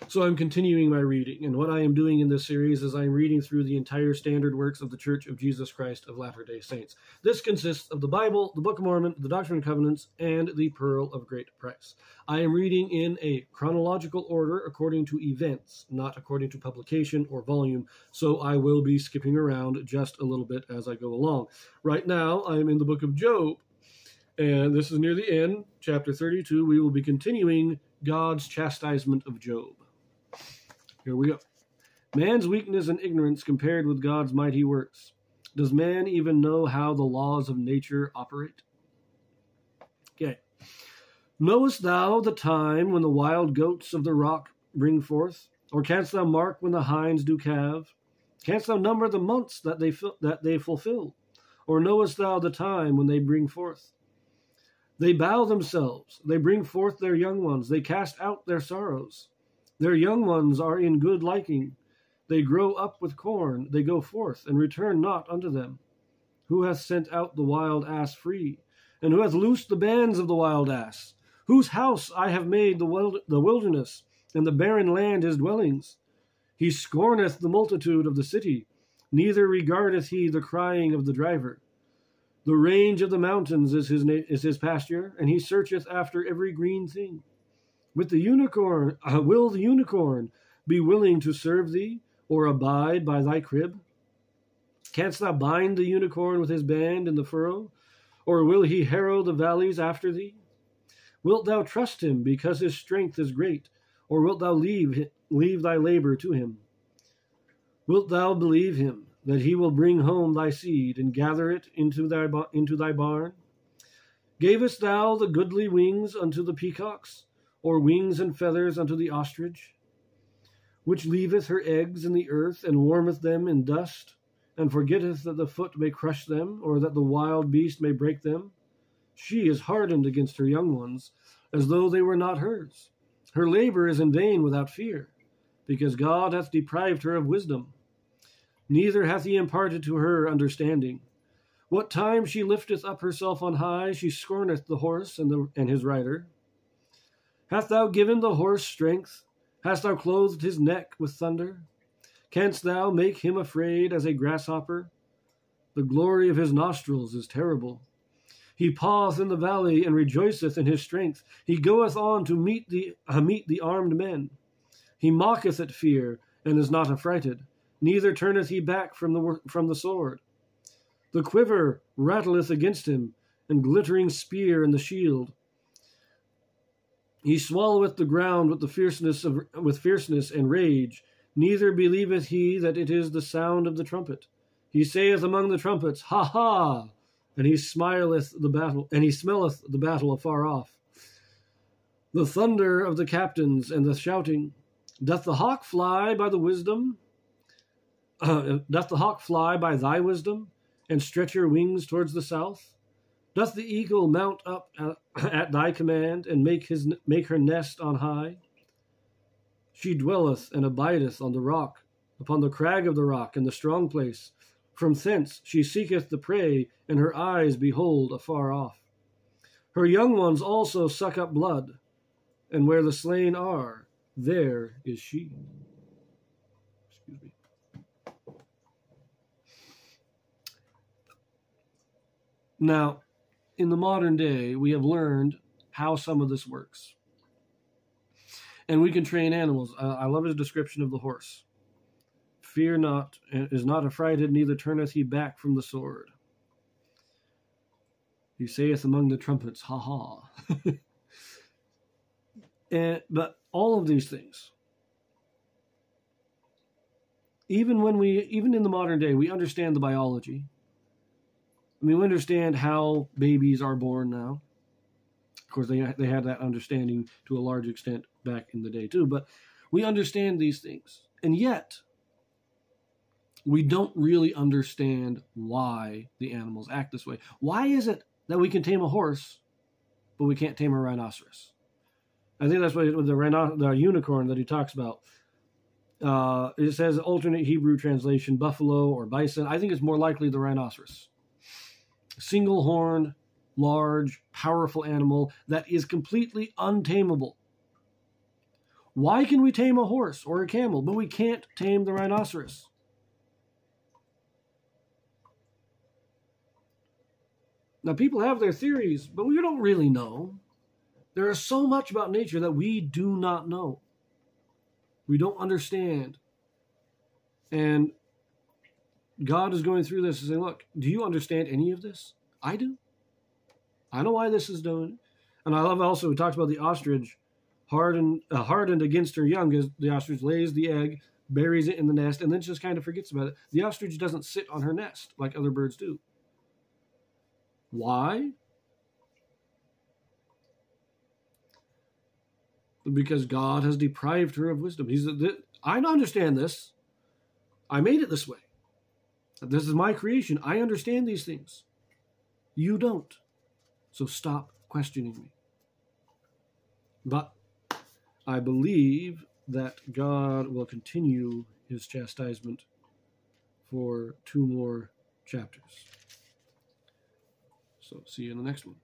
So I'm continuing my reading, and what I am doing in this series is I'm reading through the entire standard works of the Church of Jesus Christ of Latter-day Saints. This consists of the Bible, the Book of Mormon, the Doctrine and Covenants, and the Pearl of Great Price. I am reading in a chronological order according to events, not according to publication or volume, so I will be skipping around just a little bit as I go along. Right now, I am in the book of Job, and this is near the end, chapter 32. We will be continuing God's chastisement of Job. Here we go. Man's weakness and ignorance compared with God's mighty works. Does man even know how the laws of nature operate? Okay. Knowest thou the time when the wild goats of the rock bring forth? Or canst thou mark when the hinds do calve? Canst thou number the months that they fulfill? Or knowest thou the time when they bring forth? They bow themselves, they bring forth their young ones, they cast out their sorrows. Their young ones are in good liking. They grow up with corn. They go forth, and return not unto them. Who hath sent out the wild ass free? And who hath loosed the bands of the wild ass? Whose house I have made the wilderness, and the barren land his dwellings? He scorneth the multitude of the city, neither regardeth he the crying of the driver. The range of the mountains is his pasture, and he searcheth after every green thing. Will the unicorn be willing to serve thee, or abide by thy crib? Canst thou bind the unicorn with his band in the furrow, or will he harrow the valleys after thee? Wilt thou trust him because his strength is great, or wilt thou leave thy labor to him? Wilt thou believe him, that he will bring home thy seed, and gather it into thy barn? Gavest thou the goodly wings unto the peacocks, or wings and feathers unto the ostrich, which leaveth her eggs in the earth, and warmeth them in dust, and forgetteth that the foot may crush them, or that the wild beast may break them? She is hardened against her young ones, as though they were not hers. Her labor is in vain without fear, because God hath deprived her of wisdom. Neither hath he imparted to her understanding. What time she lifteth up herself on high, she scorneth the horse and his rider. Hast thou given the horse strength? Hast thou clothed his neck with thunder? Canst thou make him afraid as a grasshopper? The glory of his nostrils is terrible. He paweth in the valley and rejoiceth in his strength. He goeth on to meet the armed men. He mocketh at fear and is not affrighted, neither turneth he back from the sword. The quiver rattleth against him, and glittering spear and the shield. He swalloweth the ground with fierceness and rage. Neither believeth he that it is the sound of the trumpet. He saith among the trumpets, Ha ha! And he smelleth the battle afar off. The thunder of the captains and the shouting. Doth the hawk fly by thy wisdom, and stretch her wings towards the south? Doth the eagle mount up at thy command, and make her nest on high? She dwelleth and abideth on the rock, upon the crag of the rock, in the strong place. From thence she seeketh the prey, and her eyes behold afar off. Her young ones also suck up blood, and where the slain are, there is she. Excuse me. Now, in the modern day, we have learned how some of this works. And we can train animals. I love his description of the horse. Fear not, is not affrighted, neither turneth he back from the sword. He saith among the trumpets, Ha ha. But all of these things, even in the modern day, we understand the biology. I mean, we understand how babies are born now. Of course, they had that understanding to a large extent back in the day too. But we understand these things. And yet, we don't really understand why the animals act this way. Why is it that we can tame a horse, but we can't tame a rhinoceros? I think that's what the unicorn that he talks about. It says alternate Hebrew translation, buffalo or bison. I think it's more likely the rhinoceros. Single-horned, large, powerful animal that is completely untamable. Why can we tame a horse or a camel, but we can't tame the rhinoceros? Now, people have their theories, but we don't really know. There is so much about nature that we do not know. We don't understand. And God is going through this and saying, look, do you understand any of this? I do. I know why this is done. And I love also, he talks about the ostrich hardened against her young, as the ostrich lays the egg, buries it in the nest, and then just kind of forgets about it. The ostrich doesn't sit on her nest like other birds do. Why? Because God has deprived her of wisdom. I understand this. I made it this way. This is my creation. I understand these things. You don't. So stop questioning me. But I believe that God will continue his chastisement for 2 more chapters. So see you in the next one.